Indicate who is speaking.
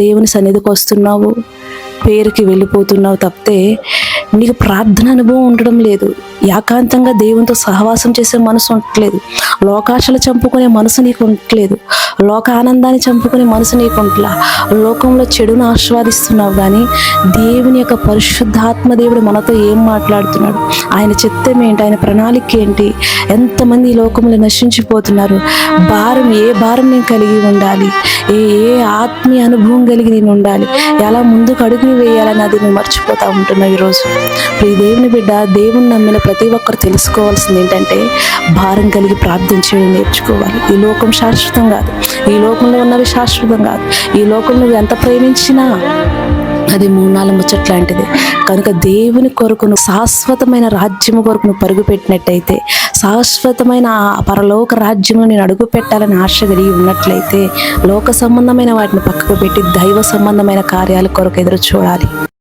Speaker 1: దేవుని సన్నిధికి వస్తున్నావు, పేరుకి వెళ్ళిపోతున్నావు తప్పితే నీకు ప్రార్థన అనుభవం ఉండడం లేదు. ఏకాంతంగా దేవునితో సహవాసం చేసే మనసు ఉండట్లేదు. లోకాశలు చంపుకునే మనసు నీకు ఉండట్లేదు. లోక ఆనందాన్ని చంపుకునే మనసు నీకు ఉంటలా. లోకంలో చెడును ఆస్వాదిస్తున్నావు కానీ దేవుని యొక్క పరిశుద్ధాత్మ దేవుడు మనతో ఏం మాట్లాడుతున్నాడు, ఆయన చిత్తం ఏంటి, ఆయన ప్రణాళిక ఏంటి, ఎంతమంది ఈ లోకంలో నశించిపోతున్నారు, ఏ భారం నేను కలిగి ఉండాలి, ఏ ఆత్మీయ అనుభవం కలిగి నేను ఉండాలి, ఎలా ముందుకు అడుగులు వేయాలని అది నువ్వు మర్చిపోతా ఉంటున్నావు ఈరోజు. ఈ దేవుని బిడ్డ, దేవుని నమ్మిన ప్రతి ఒక్కరు తెలుసుకోవాల్సింది ఏంటంటే భారం కలిగి ప్రార్థించడం నేర్చుకోవాలి. ఈ లోకం శాశ్వతం కాదు, ఈ లోకంలో ఉన్నవి శాశ్వతం కాదు. ఈ లోకంలో నువ్వు ఎంత ప్రేమించినా అది 3-4 ముచ్చట్ లాంటిది. కనుక దేవుని కొరకు శాశ్వతమైన రాజ్యము కొరకు నువ్వు పరుగు పెట్టినట్టయితే, శాశ్వతమైన ఆ పరలోక రాజ్యంలో నేను అడుగు పెట్టాలని ఆశ కలిగి ఉన్నట్లయితే లోక సంబంధమైన వాటిని పక్కకు పెట్టి దైవ సంబంధమైన కార్యాల కొరకు ఎదురు చూడాలి.